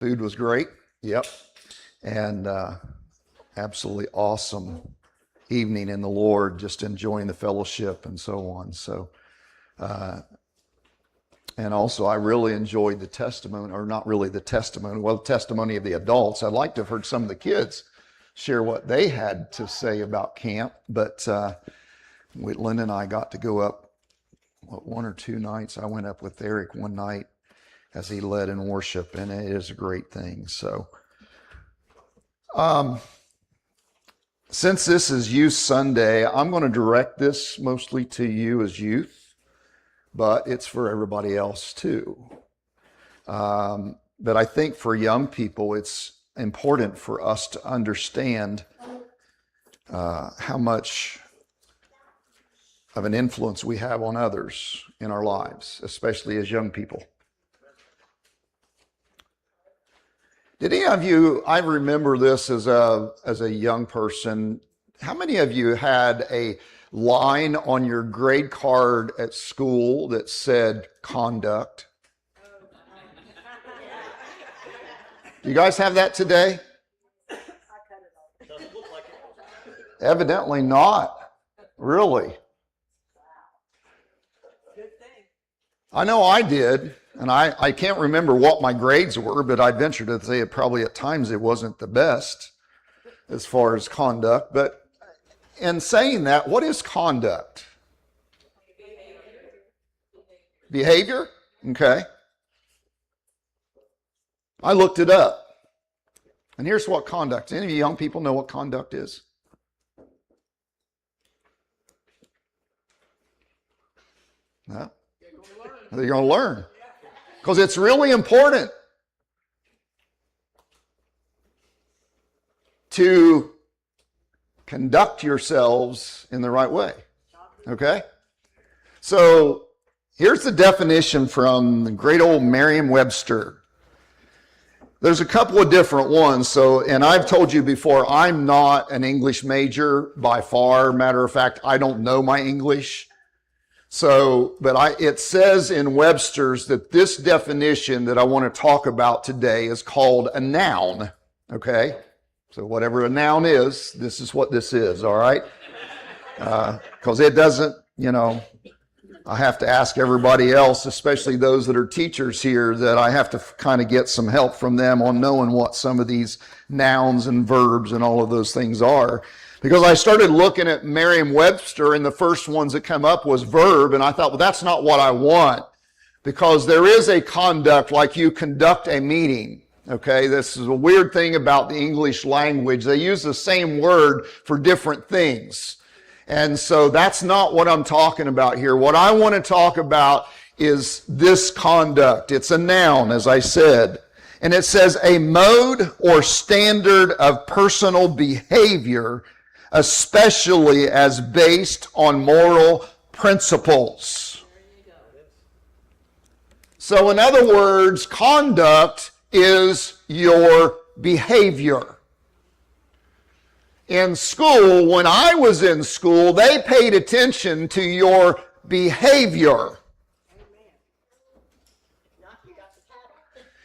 Food was great. Yep. And absolutely awesome evening in the Lord, just enjoying the fellowship and so on. So, and also I really enjoyed the testimony, or not really the testimony, well, the testimony of the adults. I'd like to have heard some of the kids share what they had to say about camp, but Linda and I got to go up, one or two nights. I went up with Eric one night as he led in worship, and it is a great thing. So, since this is Youth Sunday, I'm going to direct this mostly to you as youth, but it's for everybody else too. But I think for young people, it's important for us to understand how much of an influence we have on others in our lives, especially as young people. Did any of you, I remember this as a young person, how many of you had a line on your grade card at school that said conduct? Do you guys have that today? Evidently not. Really. I know I did. And I can't remember what my grades were, but I venture to say probably at times it wasn't the best as far as conduct. But in saying that, what is conduct? Behavior? Okay. I looked it up. And here's what conduct is. Any of you young people know what conduct is? No? You're going to learn. Because it's really important to conduct yourselves in the right way. Okay? So here's the definition from the great old Merriam-Webster. There's a couple of different ones. So, and I've told you before, I'm not an English major by far. Matter of fact, I don't know my English. So, but it says in Webster's that this definition that I want to talk about today is called a noun. Okay? So whatever a noun is, this is what this is, all right? Because it doesn't, I have to ask everybody else, especially those that are teachers here, that I have to kind of get some help from them on knowing what some of these nouns and verbs and all of those things are. Because I started looking at Merriam-Webster, and the first ones that come up was verb, and I thought, well, that's not what I want. Because there is a conduct like you conduct a meeting. Okay, this is a weird thing about the English language. They use the same word for different things. And so that's not what I'm talking about here. What I want to talk about is this conduct. It's a noun, as I said. And it says a mode or standard of personal behavior, especially as based on moral principles. So in other words, conduct is your behavior. In school, when I was in school, they paid attention to your behavior.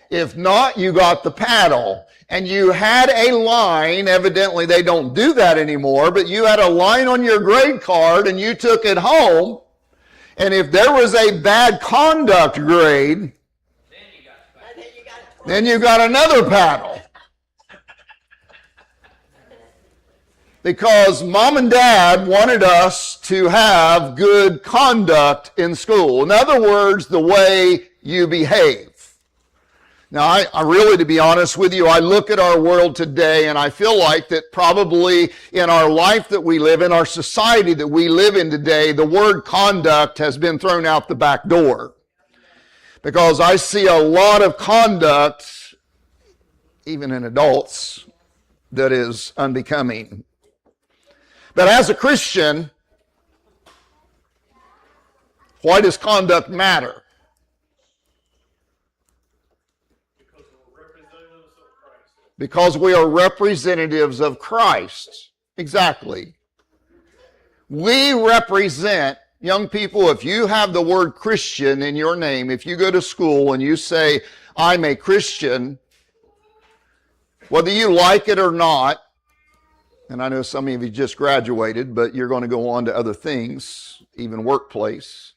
If not, you got the paddle. And you had a line, evidently they don't do that anymore, but you had a line on your grade card and you took it home. And if there was a bad conduct grade, then you got another paddle. Because mom and dad wanted us to have good conduct in school. In other words, the way you behave. Now, I really, to be honest with you, I look at our world today and I feel like that probably in our life that we live in, our society that we live in today, the word conduct has been thrown out the back door. Because I see a lot of conduct, even in adults, that is unbecoming. But as a Christian, why does conduct matter? Because we are representatives of Christ. Exactly. We represent, young people, if you have the word Christian in your name, if you go to school and you say, I'm a Christian, Whether you like it or not, and I know some of you just graduated, but you're going to go on to other things, even workplace.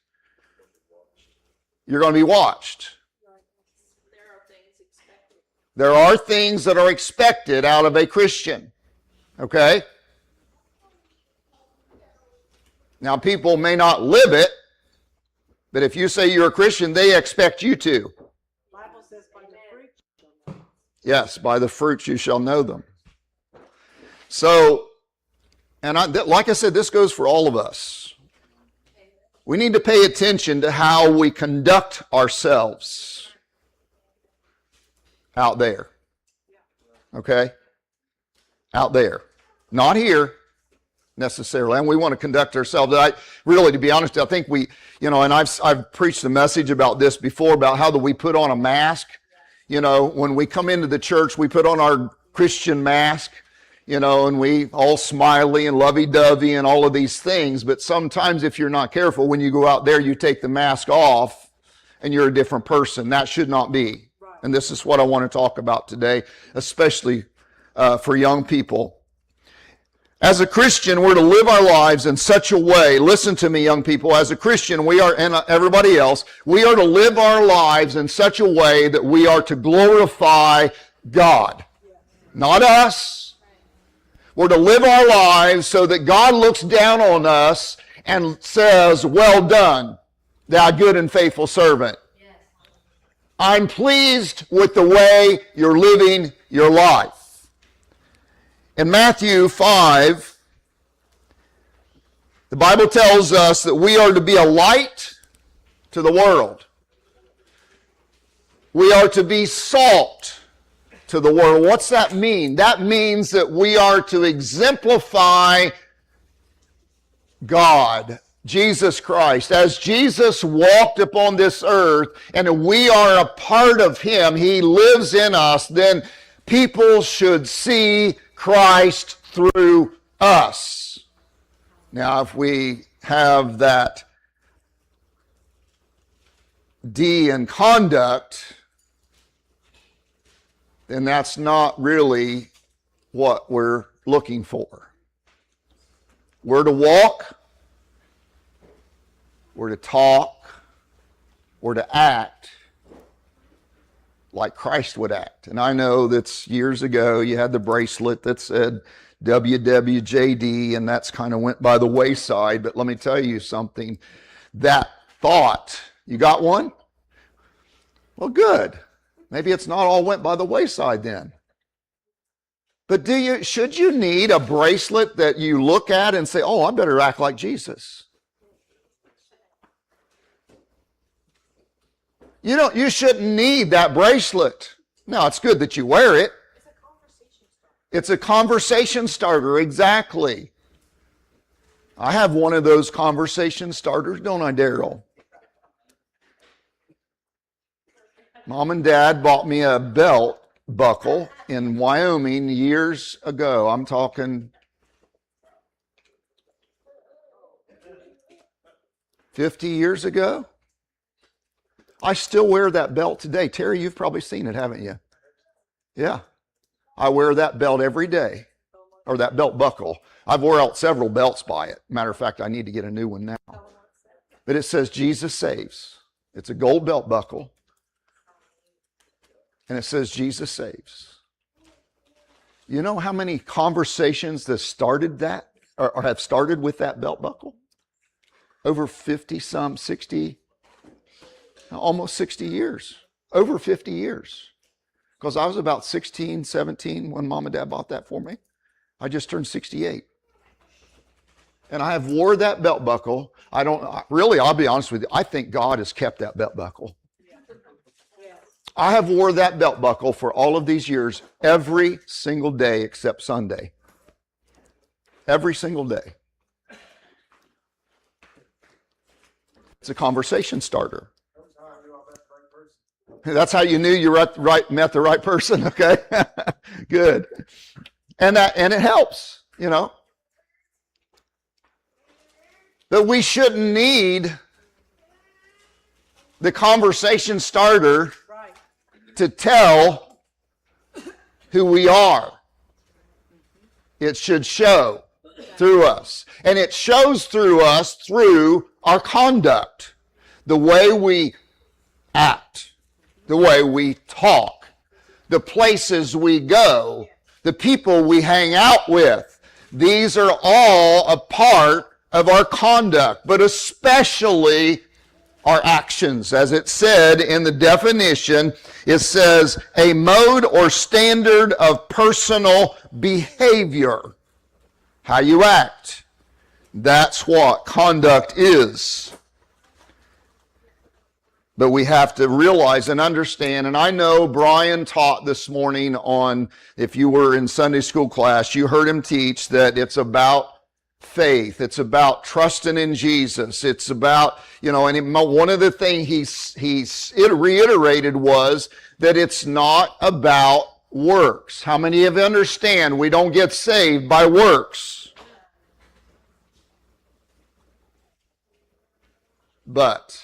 You're going to be watched. There are things that are expected out of a Christian. Okay? Now, people may not live it, but if you say you're a Christian, they expect you to. The Bible says, by the fruit you shall know. Yes, by the fruits you shall know them. So, and like I said, this goes for all of us. We need to pay attention to how we conduct ourselves out there. Okay? Out there. Not here necessarily. And we want to conduct ourselves. Really, to be honest, I think we, and I've preached a message about this before, about how do we put on a mask. When we come into the church, we put on our Christian mask. And we all smiley and lovey-dovey and all of these things. But sometimes if you're not careful, when you go out there, you take the mask off and you're a different person. That should not be. Right. And this is what I want to talk about today, especially for young people. As a Christian, we're to live our lives in such a way. Listen to me, young people. As a Christian, we are, and everybody else, we are to live our lives in such a way that we are to glorify God. Not us. We're to live our lives so that God looks down on us and says, well done, thou good and faithful servant. Yes. I'm pleased with the way you're living your life. In Matthew 5, the Bible tells us that we are to be a light to the world. We are to be salt to the world. What's that mean? That means that we are to exemplify God, Jesus Christ. As Jesus walked upon this earth and we are a part of Him, He lives in us, then people should see Christ through us. Now, if we have that D in conduct, then that's not really what we're looking for. We're to walk, we're to talk, we're to act like Christ would act. And I know that's years ago, you had the bracelet that said WWJD, and that's kind of went by the wayside. But let me tell you something. That thought, you got one? Well, good. Maybe it's not all went by the wayside then. But should you need a bracelet that you look at and say, oh, I better act like Jesus? You shouldn't need that bracelet. Now, it's good that you wear it. It's a conversation starter, exactly. I have one of those conversation starters, don't I, Daryl? Mom and Dad bought me a belt buckle in Wyoming years ago. I'm talking 50 years ago. I still wear that belt today. Terry, you've probably seen it, haven't you? Yeah. I wear that belt every day, or that belt buckle. I've wore out several belts by it. Matter of fact, I need to get a new one now. But it says Jesus saves. It's a gold belt buckle. And it says Jesus saves. You know how many conversations that started that, or have started with that belt buckle? Over 50-some, 60, almost 60 years. Over 50 years. Because I was about 16, 17 when Mom and Dad bought that for me. I just turned 68. And I have wore that belt buckle. I'll be honest with you, I think God has kept that belt buckle. I have wore that belt buckle for all of these years, every single day except Sunday. Every single day. It's a conversation starter. That's how you knew you met the right person, okay? Good. And it helps, But we shouldn't need the conversation starter to tell who we are. It should show through us. And it shows through us through our conduct, the way we act, the way we talk, the places we go, the people we hang out with. These are all a part of our conduct, but especially our actions. As it said in the definition, it says a mode or standard of personal behavior. How you act. That's what conduct is. But we have to realize and understand, and I know Brian taught this morning on, if you were in Sunday school class, you heard him teach that it's about faith. It's about trusting in Jesus. It's about, and one of the things he reiterated was that it's not about works. How many of you understand we don't get saved by works? But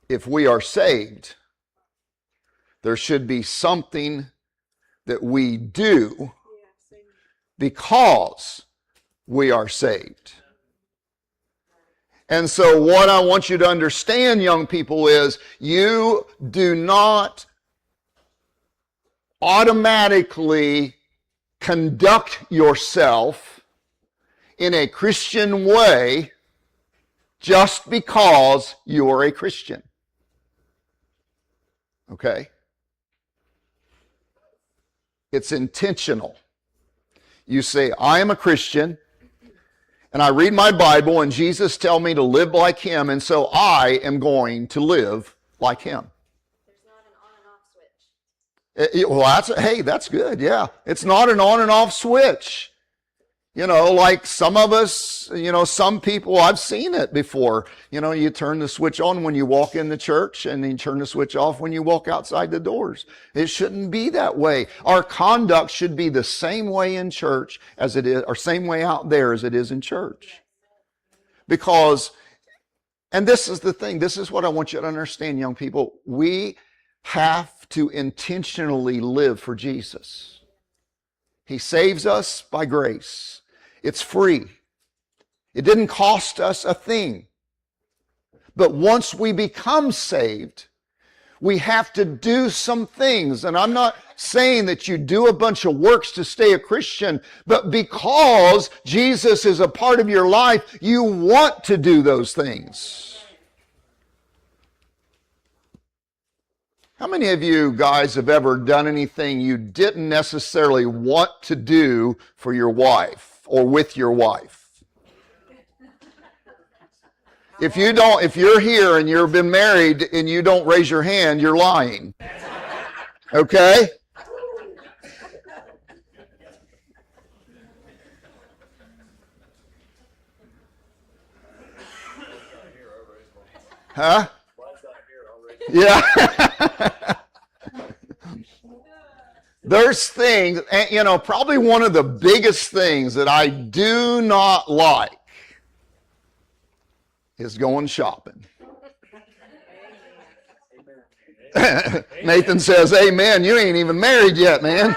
if we are saved, there should be something that we do because we are saved. And so what I want you to understand, young people, is you do not automatically conduct yourself in a Christian way just because you are a Christian. Okay? It's intentional. You say, I am a Christian, and I read my Bible, and Jesus tells me to live like Him, and so I am going to live like Him. There's not an on and off switch. Well, that's good, yeah. It's not an on and off switch. Like some of us, some people, I've seen it before. You turn the switch on when you walk in the church and then you turn the switch off when you walk outside the doors. It shouldn't be that way. Our conduct should be the same way in church as it is, or same way out there as it is in church. Because, and this is the thing, this is what I want you to understand, young people. We have to intentionally live for Jesus. He saves us by grace. It's free. It didn't cost us a thing. But once we become saved, we have to do some things. And I'm not saying that you do a bunch of works to stay a Christian, but because Jesus is a part of your life, you want to do those things. How many of you guys have ever done anything you didn't necessarily want to do for your wife or with your wife? If you're here and you've been married and you don't raise your hand, you're lying. Okay? Huh? Yeah. There's things, probably one of the biggest things that I do not like is going shopping. Nathan says, amen, you ain't even married yet, man.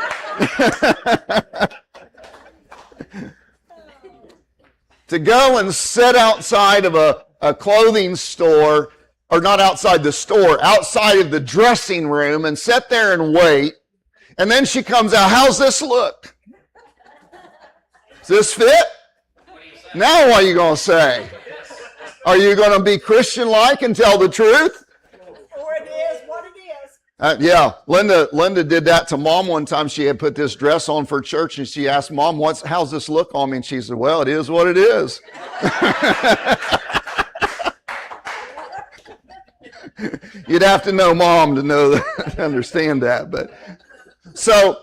To go and sit outside of a clothing store, or not outside the store, outside of the dressing room and sit there and wait. And then she comes out, how's this look? Does this fit? Now what are you going to say? Are you going to be Christian-like and tell the truth? Or it is what it is. Yeah, Linda did that to Mom one time. She had put this dress on for church, and she asked Mom, how's this look on me? And she said, well, it is what it is. You'd have to know Mom to know that, to understand that. But so,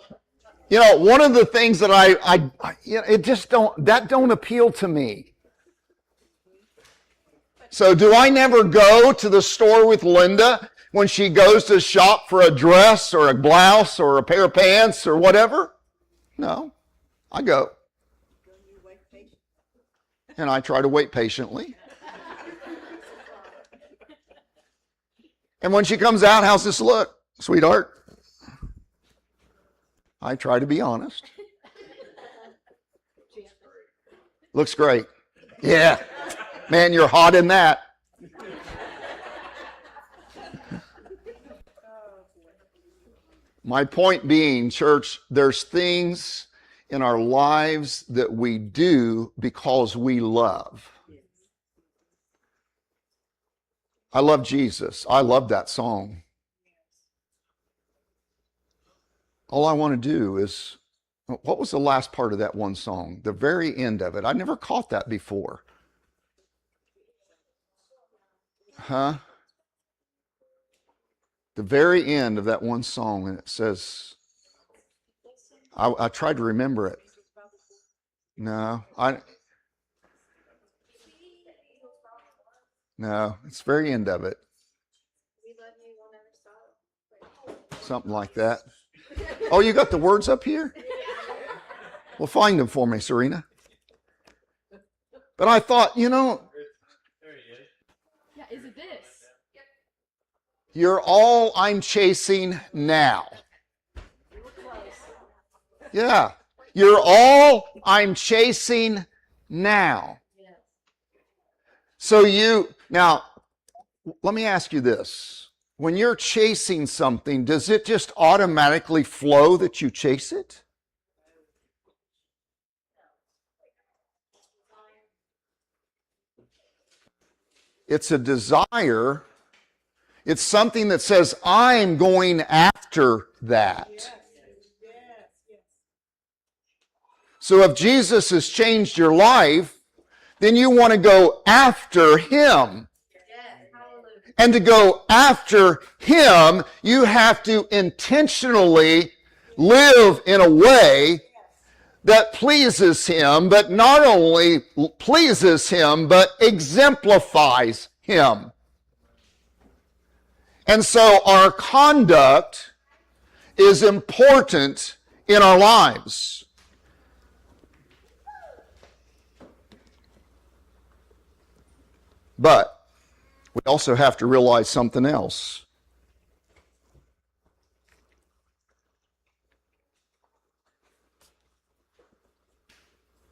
one of the things that that don't appeal to me. So do I never go to the store with Linda when she goes to shop for a dress or a blouse or a pair of pants or whatever? No, I go. And I try to wait patiently. And when she comes out, how's this look, sweetheart? I try to be honest. Looks great. Yeah. Man, you're hot in that. My point being, church, there's things in our lives that we do because we love. I love Jesus. I love that song. All I want to do is, what was the last part of that one song? The very end of it. I never caught that before. Huh? The very end of that one song, and it says, I tried to remember it. No, it's the very end of it. Something like that. Oh, you got the words up here? Well, find them for me, Serena. But I thought, There he is. Yeah, is it this? you're all I'm chasing now. Yeah. You're all I'm chasing now. So now, let me ask you this. When you're chasing something, does it just automatically flow that you chase it? It's a desire. It's something that says, I'm going after that. So if Jesus has changed your life, then you want to go after him. And to go after him, you have to intentionally live in a way that pleases him, but not only pleases him, but exemplifies him. And so our conduct is important in our lives. But we also have to realize something else.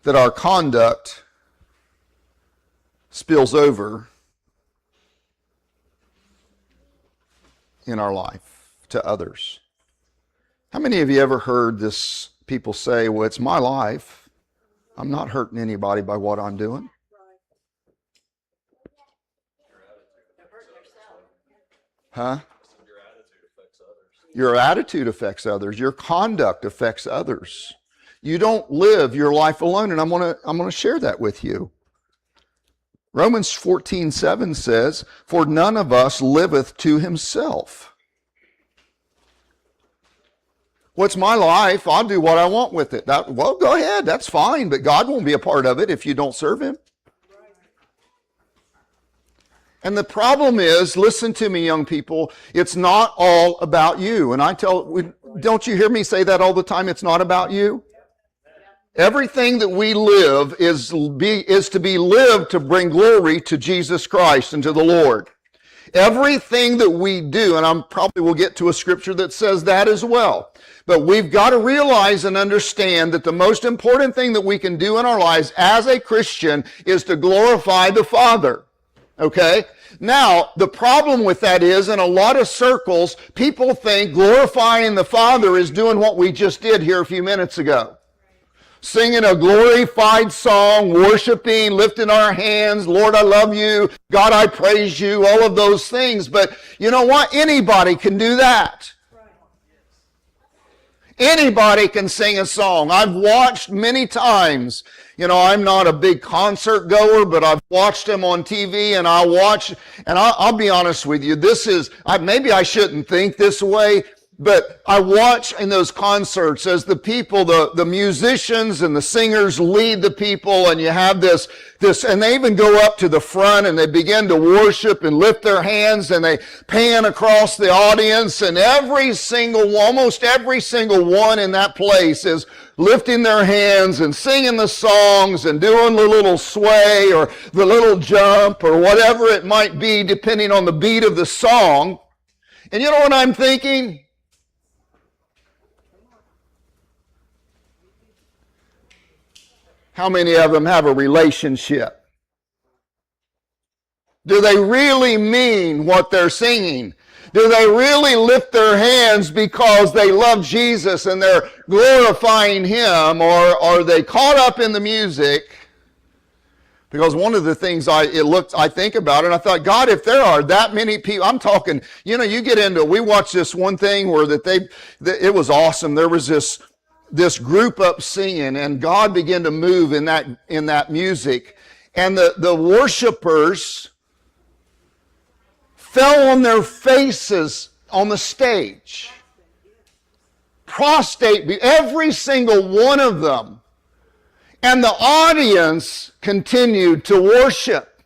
That our conduct spills over in our life to others. How many of you ever heard this people say, well, it's my life. I'm not hurting anybody by what I'm doing. Huh? Your attitude affects others. Your conduct affects others. You don't live your life alone, and I'm going to share that with you. Romans 14:7 says, "For none of us liveth to himself." What's my life? I'll do what I want with it. Well, go ahead. That's fine, but God won't be a part of it if you don't serve him. And the problem is, listen to me, young people, it's not all about you. And don't you hear me say that all the time? It's not about you. Everything that we live is to be lived to bring glory to Jesus Christ and to the Lord. Everything that we do, and I probably will get to a scripture that says that as well. But we've got to realize and understand that the most important thing that we can do in our lives as a Christian is to glorify the Father. Okay? Now, the problem with that is, in a lot of circles, people think glorifying the Father is doing what we just did here a few minutes ago. Singing a glorified song, worshiping, lifting our hands, Lord, I love you, God, I praise you, all of those things. But you know what? Anybody can do that. Anybody can sing a song. I've watched many times. You know, I'm not a big concert goer, but I've watched them on TV, and I'll be honest with you, maybe I shouldn't think this way, but I watch in those concerts as the people, the musicians and the singers lead the people, and you have this, and they even go up to the front and they begin to worship and lift their hands, and they pan across the audience, and almost every single one in that place is lifting their hands and singing the songs and doing the little sway or the little jump or whatever it might be, depending on the beat of the song. And you know what I'm thinking? How many of them have a relationship? Do they really mean what they're singing? Do they really lift their hands because they love Jesus and they're glorifying Him, or are they caught up in the music? Because one of the things I think about it, and I thought, God, if there are that many people, I'm talking, you get into, we watched this one thing where it was awesome. There was this group up singing, and God began to move in that music, and the worshipers fell on their faces on the stage. Prostrate, every single one of them. And the audience continued to worship.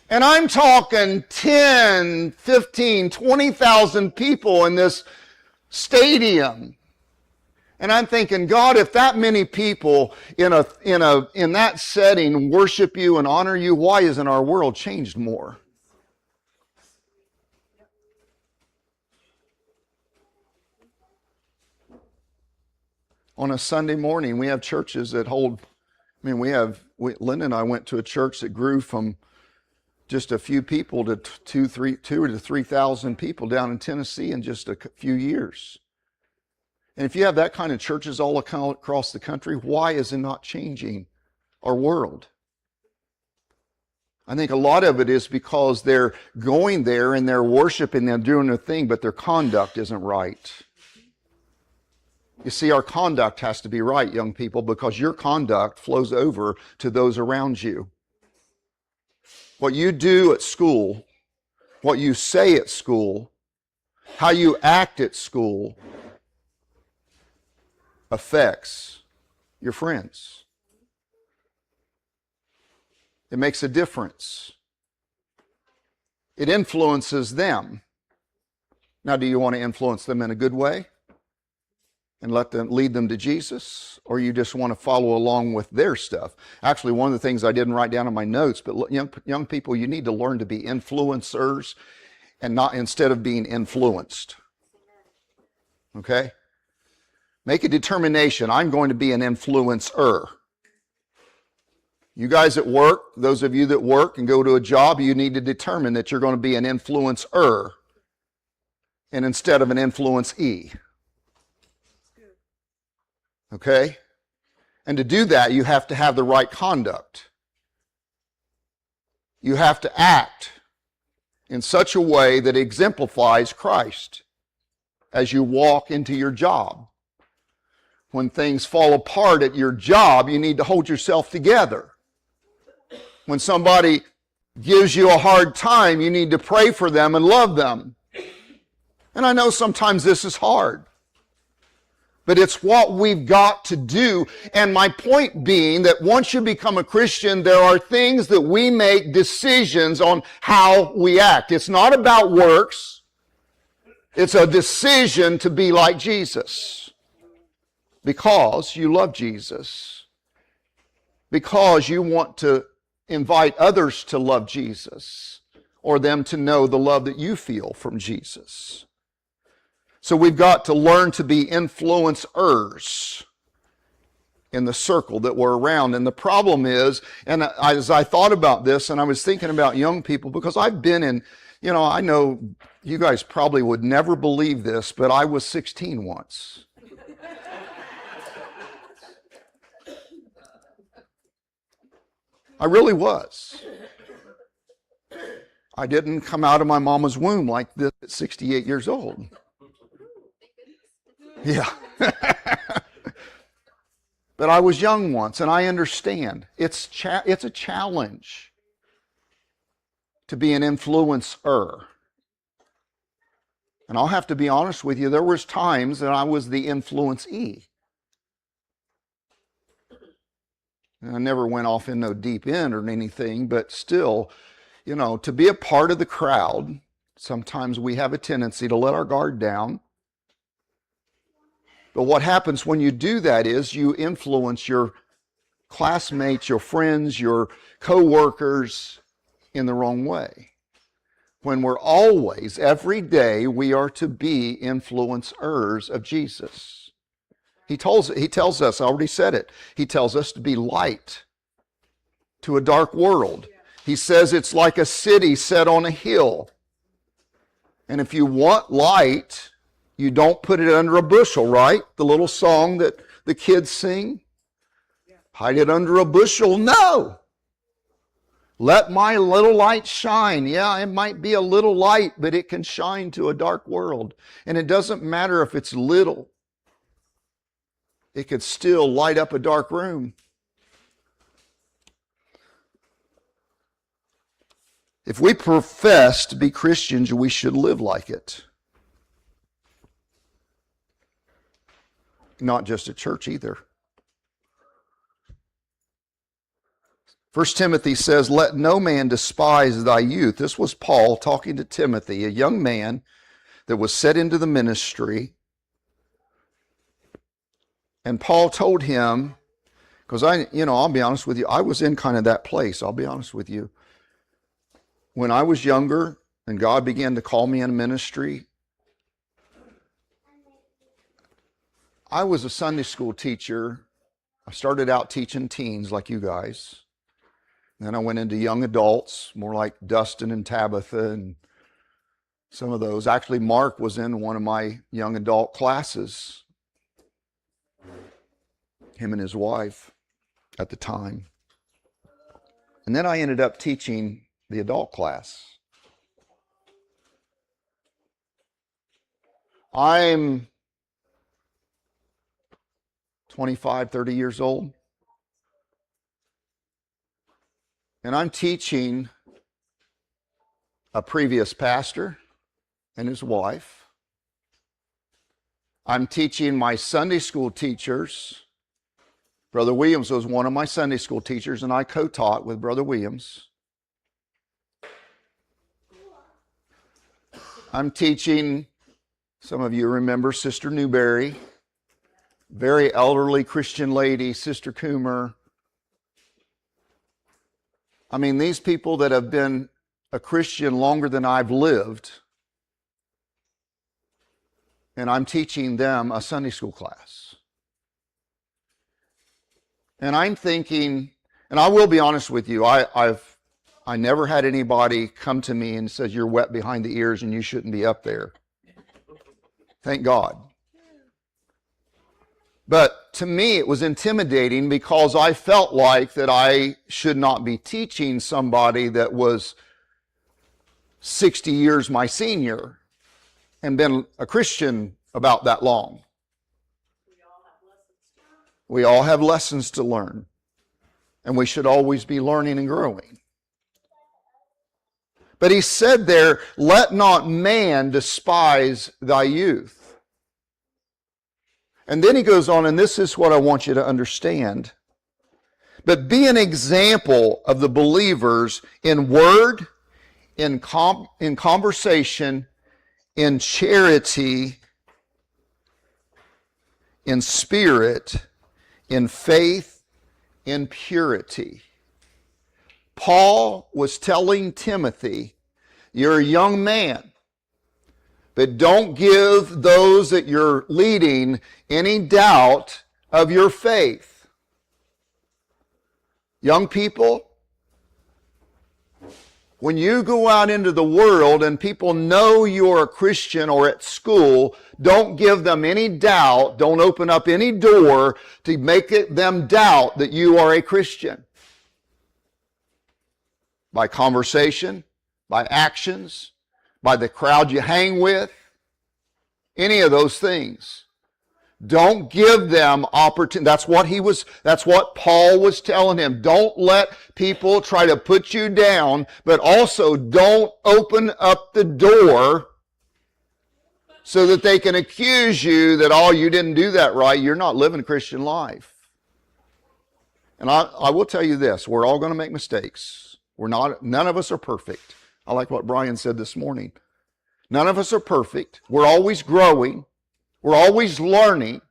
And I'm talking 10, 15, 20,000 people in this stadium. And I'm thinking, God, if that many people in that setting worship you and honor you, why isn't our world changed more? On a Sunday morning, we have churches that hold, Linda and I went to a church that grew from just a few people to 2,000 to 3,000 people down in Tennessee in just a few years. And if you have that kind of churches all across the country, why is it not changing our world? I think a lot of it is because they're going there and they're worshiping, they're doing their thing, but their conduct isn't right. You see, our conduct has to be right, young people, because your conduct flows over to those around you. What you do at school, what you say at school, how you act at school affects your friends. It makes a difference. It influences them. Now, do you want to influence them in a good way and lead them to Jesus, or you just want to follow along with their stuff? Actually, one of the things I didn't write down in my notes, but young people, you need to learn to be influencers and not instead of being influenced. Okay? Make a determination. I'm going to be an influencer. You guys at work, those of you that work and go to a job, you need to determine that you're going to be an influencer and instead of an influencee. Okay? And to do that, you have to have the right conduct. You have to act in such a way that exemplifies Christ as you walk into your job. When things fall apart at your job, you need to hold yourself together. When somebody gives you a hard time, you need to pray for them and love them. And I know sometimes this is hard, but it's what we've got to do. And my point being that once you become a Christian, there are things that we make decisions on how we act. It's not about works. It's a decision to be like Jesus. Because you love Jesus. Because you want to invite others to love Jesus, or them to know the love that you feel from Jesus. So we've got to learn to be influencers in the circle that we're around. And the problem is, and as I thought about this, and I was thinking about young people, because I've been in, I know you guys probably would never believe this, but I was 16 once. I really was. I didn't come out of my mama's womb like this at 68 years old. Yeah. But I was young once, and I understand. It's a challenge to be an influencer. And I'll have to be honest with you, there was times that I was the influencee. I never went off in no deep end or anything, but still, to be a part of the crowd, sometimes we have a tendency to let our guard down. But what happens when you do that is you influence your classmates, your friends, your co-workers in the wrong way. when we're always, every day, we are to be influencers of Jesus. He tells us, I already said it, he tells us to be light to a dark world. He says it's like a city set on a hill. And if you want light, you don't put it under a bushel, right? The little song that the kids sing. Hide it under a bushel. No. Let my little light shine. Yeah, it might be a little light, but it can shine to a dark world. And it doesn't matter if it's little. It could still light up a dark room. If we profess to be Christians, we should live like it. Not just at church either. 1 Timothy says, let no man despise thy youth. This was Paul talking to Timothy, a young man that was set into the ministry. And Paul told him, because I'll be honest with you, I was in kind of that place, I'll be honest with you. When I was younger and God began to call me in ministry, I was a Sunday school teacher. I started out teaching teens like you guys. Then I went into young adults, more like Dustin and Tabitha and some of those. Actually, Mark was in one of my young adult classes, him and his wife at the time. And then I ended up teaching the adult class. I'm 25, 30 years old. And I'm teaching a previous pastor and his wife. I'm teaching my Sunday school teachers. Brother Williams was one of my Sunday school teachers, and I co-taught with Brother Williams. I'm teaching, some of you remember Sister Newberry, very elderly Christian lady, Sister Coomer. I mean, these people that have been a Christian longer than I've lived, and I'm teaching them a Sunday school class. And I'm thinking, and I will be honest with you, I never had anybody come to me and says, you're wet behind the ears and you shouldn't be up there. Thank God. But to me, it was intimidating because I felt like that I should not be teaching somebody that was 60 years my senior and been a Christian about that long. We all have lessons to learn, and we should always be learning and growing. But he said there, let not man despise thy youth. And then he goes on, and this is what I want you to understand. But be an example of the believers in word, in conversation, in charity, in spirit, in faith, in purity. Paul was telling Timothy, you're a young man, but don't give those that you're leading any doubt of your faith. Young people, when you go out into the world and people know you're a Christian or at school, don't give them any doubt, don't open up any door to make them doubt that you are a Christian. By conversation, by actions, by the crowd you hang with, any of those things. Don't give them opportunity. That's what Paul was telling him. Don't let people try to put you down, but also don't open up the door so that they can accuse you that, oh, you didn't do that right. You're not living a Christian life. And I will tell you this, we're all going to make mistakes. None of us are perfect. I like what Brian said this morning. None of us are perfect. We're always growing. We're always learning.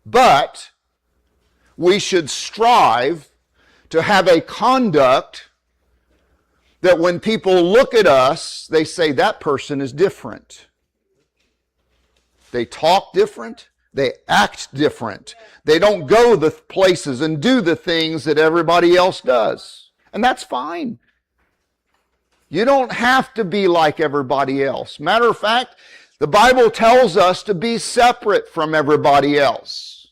But we should strive to have a conduct that when people look at us, they say that person is different. They talk different. They act different. They don't go the places and do the things that everybody else does. And that's fine. You don't have to be like everybody else. Matter of fact, the Bible tells us to be separate from everybody else.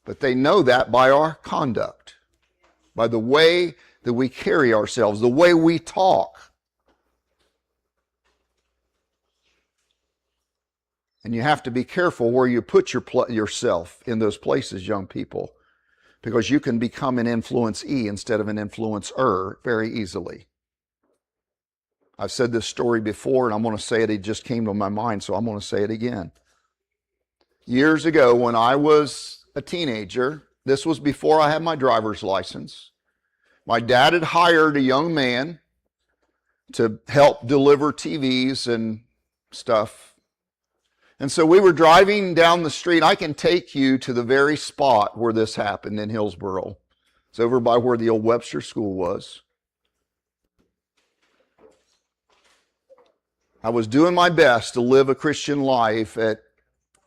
But they know that by our conduct, by the way that we carry ourselves, the way we talk. And you have to be careful where you put yourself in those places, young people, because you can become an influence-e instead of an influencer very easily. I've said this story before, and I'm going to say it. It just came to my mind, so I'm going to say it again. Years ago, when I was a teenager, this was before I had my driver's license, my dad had hired a young man to help deliver TVs and stuff. And so we were driving down the street. I can take you to the very spot where this happened in Hillsboro. It's over by where the old Webster School was. I was doing my best to live a Christian life at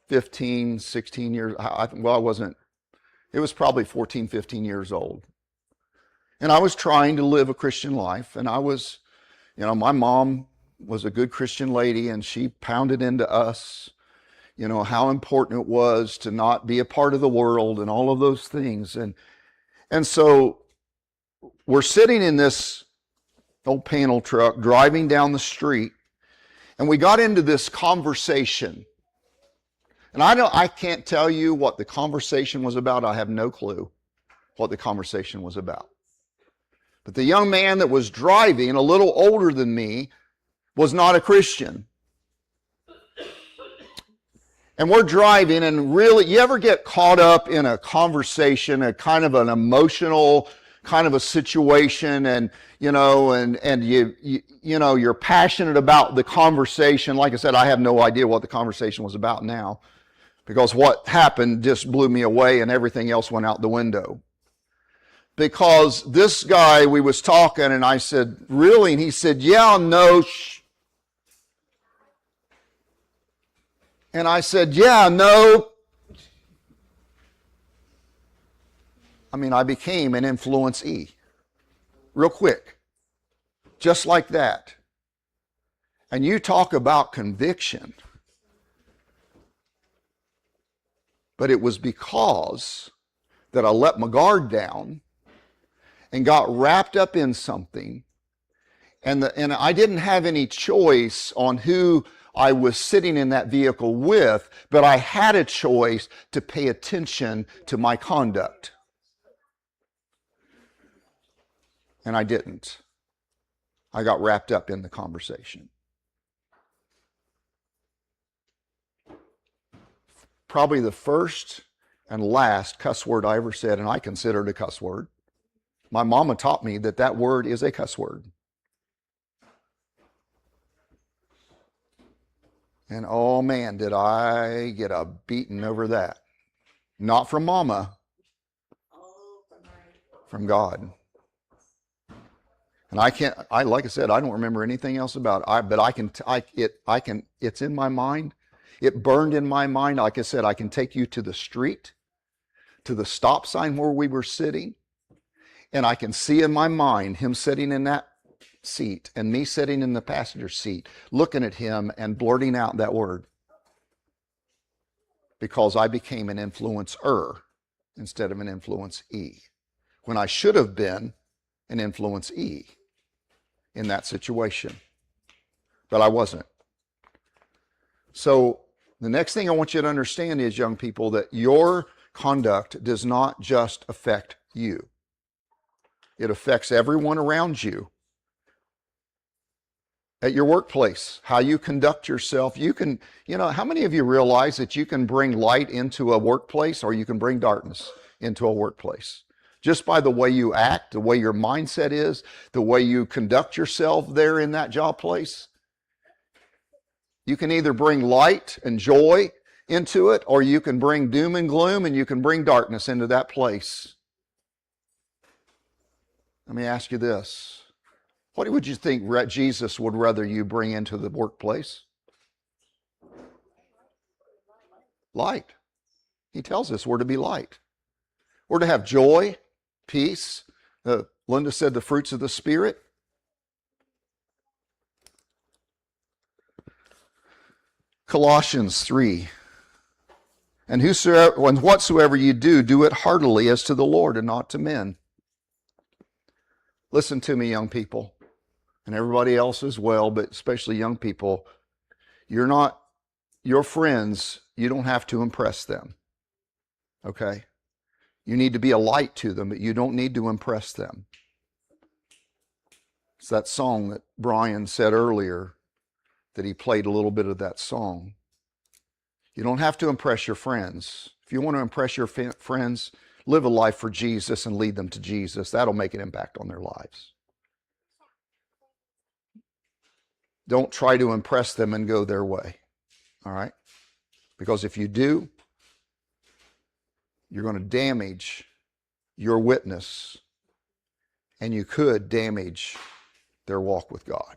15, 16 years. Well, I wasn't. It was probably 14, 15 years old. And I was trying to live a Christian life. And I was, my mom was a good Christian lady, and she pounded into us, how important it was to not be a part of the world and all of those things. And so we're sitting in this old panel truck driving down the street, and we got into this conversation. And I can't tell you what the conversation was about. I have no clue what the conversation was about. But the young man that was driving, a little older than me, was not a Christian. And we're driving, and really, you ever get caught up in a conversation, a kind of an emotional kind of a situation, and you're passionate about the conversation. Like I said, I have no idea what the conversation was about now, because what happened just blew me away, and everything else went out the window. Because this guy, we was talking, and I said, really? And he said, yeah, no. And I said, yeah, no. I became an influence-e. Real quick. Just like that. And you talk about conviction. But it was because that I let my guard down and got wrapped up in something. And I didn't have any choice on who I was sitting in that vehicle with, but I had a choice to pay attention to my conduct. And I didn't. I got wrapped up in the conversation. Probably the first and last cuss word I ever said, and I consider it a cuss word. My mama taught me that word is a cuss word. And oh man, did I get a beating over that. Not from mama, from God. And like I said, I don't remember anything else about it. But it's in my mind. It burned in my mind. Like I said, I can take you to the street, to the stop sign where we were sitting, and I can see in my mind him sitting in that seat and me sitting in the passenger seat, looking at him and blurting out that word. Because I became an influencer instead of an influence-e, when I should have been an influence-e in that situation. But I wasn't. So the next thing I want you to understand is, young people, that your conduct does not just affect you. It affects everyone around you. At your workplace, how you conduct yourself. You can, how many of you realize that you can bring light into a workplace, or you can bring darkness into a workplace? Just by the way you act, the way your mindset is, the way you conduct yourself there in that job place. You can either bring light and joy into it, or you can bring doom and gloom, and you can bring darkness into that place. Let me ask you this. What would you think Jesus would rather you bring into the workplace? Light. He tells us we're to be light. We're to have joy, peace. Linda said the fruits of the Spirit. Colossians 3. And whatsoever you do, do it heartily as to the Lord and not to men. Listen to me, young people, and everybody else as well, but especially young people. Your friends, you don't have to impress them. Okay? You need to be a light to them, but you don't need to impress them. It's that song that Brian said earlier, that he played a little bit of that song. You don't have to impress your friends. If you want to impress your friends, live a life for Jesus and lead them to Jesus. That'll make an impact on their lives. Don't try to impress them and go their way. All right? Because if you do, you're going to damage your witness, and you could damage their walk with God.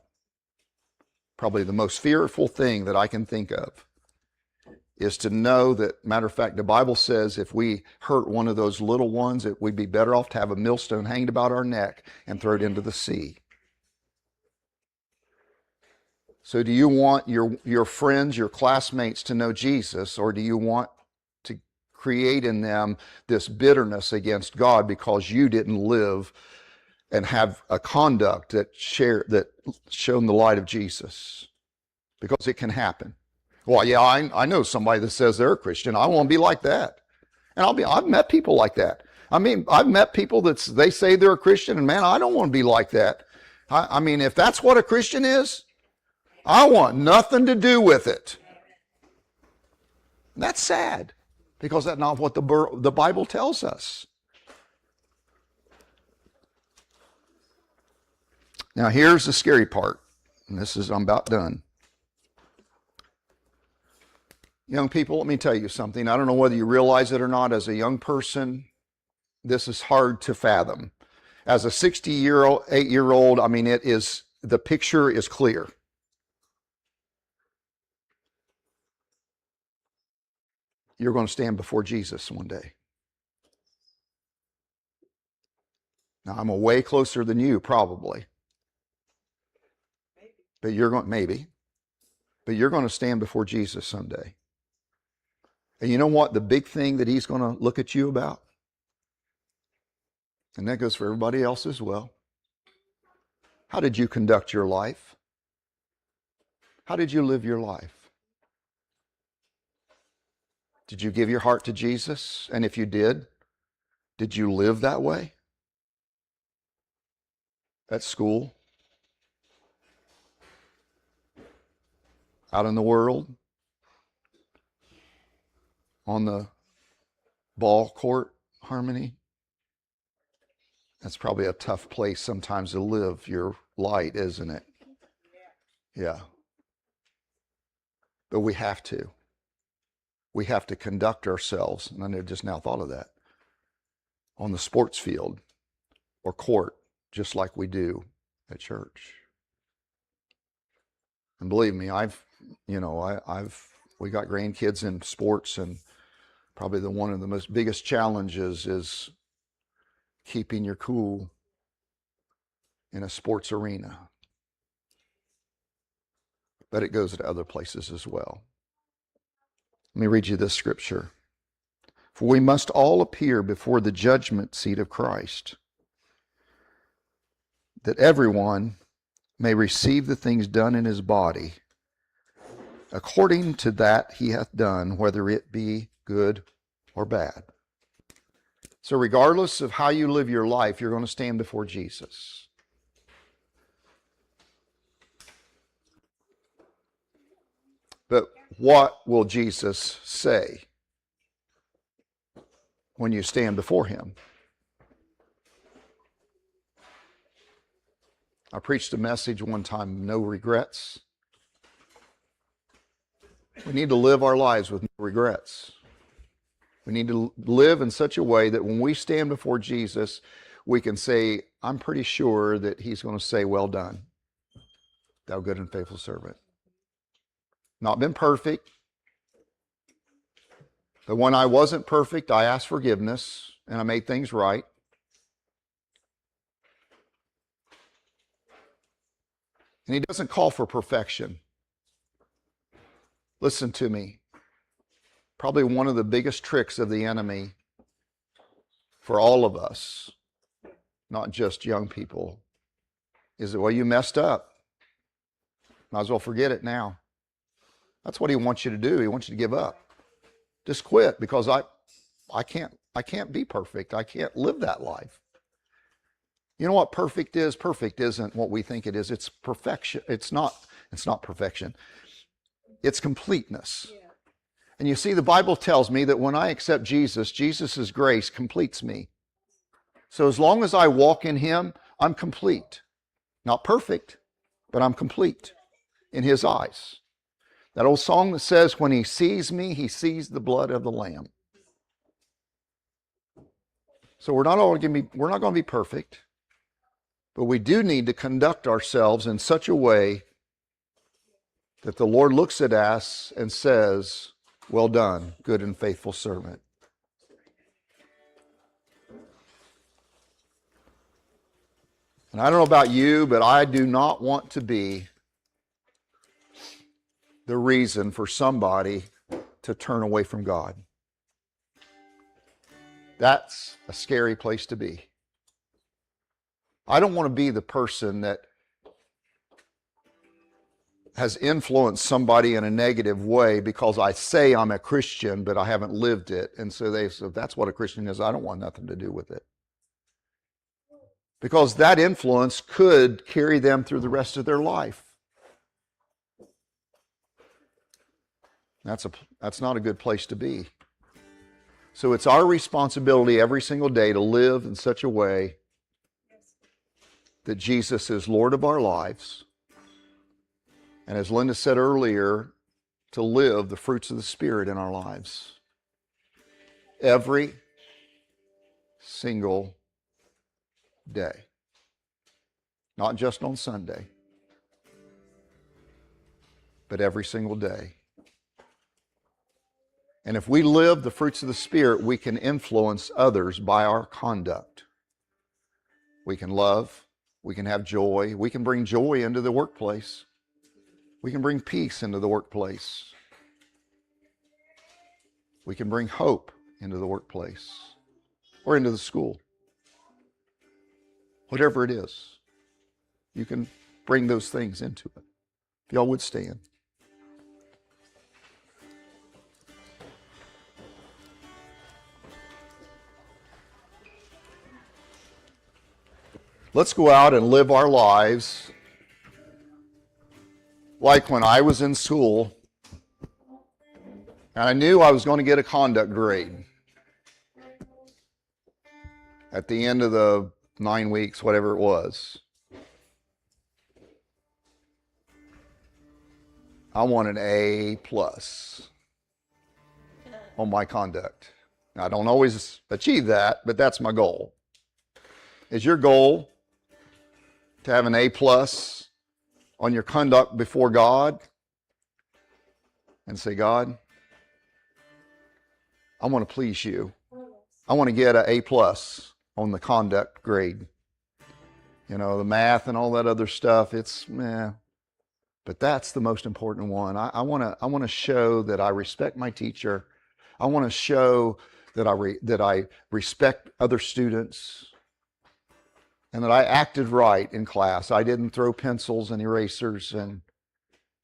Probably the most fearful thing that I can think of is to know that, matter of fact, the Bible says if we hurt one of those little ones, that we'd be better off to have a millstone hanged about our neck and throw it into the sea. So do you want your friends, your classmates to know Jesus, or do you want to create in them this bitterness against God because you didn't live and have a conduct that shone the light of Jesus? Because it can happen. Well, yeah, I know somebody that says they're a Christian. I want to be like that. And I've met people like that. I mean, I've met people they say they're a Christian, and man, I don't want to be like that. I mean, if that's what a Christian is, I want nothing to do with it. That's sad, because that's not what the Bible tells us. Now, here's the scary part, and I'm about done. Young people, let me tell you something. I don't know whether you realize it or not. As a young person, this is hard to fathom. As a 8-year-old, I mean, the picture is clear. You're going to stand before Jesus one day. Now, I'm way closer than you, probably. But you're going to stand before Jesus someday. And you know what? The big thing that he's going to look at you about, and that goes for everybody else as well. How did you conduct your life? How did you live your life? Did you give your heart to Jesus? And if you did you live that way? At school? Out in the world? On the ball court, Harmony? That's probably a tough place sometimes to live your light, isn't it? Yeah. But we have to. We have to conduct ourselves, and I just now thought of that, on the sports field or court, just like we do at church. And believe me, we got grandkids in sports, and probably one of the most biggest challenges is keeping your cool in a sports arena. But it goes to other places as well. Let me read you this scripture. For we must all appear before the judgment seat of Christ, that everyone may receive the things done in his body, according to that he hath done, whether it be good or bad. So regardless of how you live your life, you're going to stand before Jesus. But what will Jesus say when you stand before him? I preached a message one time, no regrets. We need to live our lives with no regrets. We need to live in such a way that when we stand before Jesus, we can say, I'm pretty sure that he's going to say, well done, thou good and faithful servant. Not been perfect, but when I wasn't perfect, I asked forgiveness and I made things right. And he doesn't call for perfection. Listen to me. Probably one of the biggest tricks of the enemy for all of us, not just young people, is that, well, you messed up. Might as well forget it now. That's what he wants you to do. He wants you to give up. Just quit, because I can't be perfect. I can't live that life. You know what perfect is? Perfect isn't what we think it is. It's perfection. It's not perfection. It's completeness. Yeah. And you see, the Bible tells me that when I accept Jesus, Jesus' grace completes me. So as long as I walk in him, I'm complete. Not perfect, but I'm complete in his eyes. That old song that says, when he sees me, he sees the blood of the Lamb. So we're not going to be perfect, but we do need to conduct ourselves in such a way that the Lord looks at us and says, well done, good and faithful servant. And I don't know about you, but I do not want to be the reason for somebody to turn away from God. That's a scary place to be. I don't want to be the person that has influenced somebody in a negative way because I say I'm a Christian, but I haven't lived it. And so they say, that's what a Christian is. I don't want nothing to do with it. Because that influence could carry them through the rest of their life. That's not a good place to be. So it's our responsibility every single day to live in such a way that Jesus is Lord of our lives. And as Linda said earlier, to live the fruits of the Spirit in our lives. Every single day. Not just on Sunday, but every single day. And if we live the fruits of the Spirit, we can influence others by our conduct. We can love, we can have joy, we can bring joy into the workplace. We can bring peace into the workplace. We can bring hope into the workplace or into the school. Whatever it is, you can bring those things into it. If y'all would stand. Let's go out and live our lives like when I was in school and I knew I was going to get a conduct grade at the end of the 9 weeks, whatever it was. I want an A+ on my conduct. I don't always achieve that, but that's my goal. Is your goal to have an A+ on your conduct before God and say, God, I want to please you. I want to get an A+ on the conduct grade. You know, the math and all that other stuff, it's meh. But that's the most important one. I want to show that I respect my teacher. I want to show that I respect other students. And that I acted right in class. I didn't throw pencils and erasers, and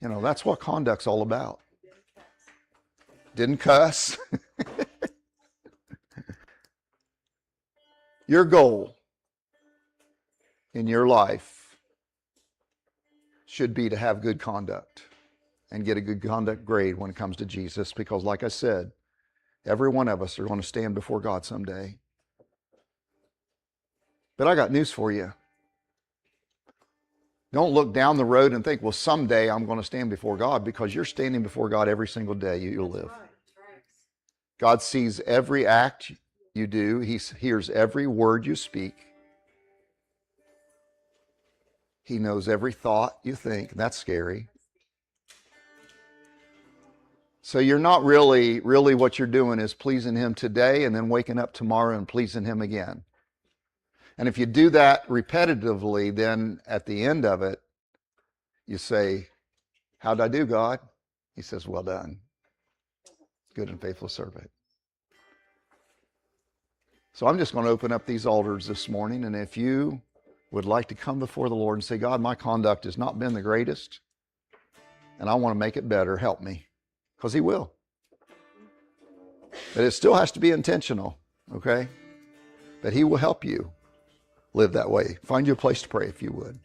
that's what conduct's all about. Didn't cuss. Your goal in your life should be to have good conduct and get a good conduct grade when it comes to Jesus, because like I said, every one of us are going to stand before God someday. But I got news for you. Don't look down the road and think, well, someday I'm going to stand before God, because you're standing before God every single day you live. God sees every act you do. He hears every word you speak. He knows every thought you think. That's scary. So you're not really what you're doing is pleasing him today and then waking up tomorrow and pleasing him again. And if you do that repetitively, then at the end of it, you say, how'd I do, God? He says, well done. Good and faithful servant. So I'm just going to open up these altars this morning. And if you would like to come before the Lord and say, God, my conduct has not been the greatest, and I want to make it better, help me. Because he will. But it still has to be intentional, okay? But he will help you live that way. Find you a place to pray if you would.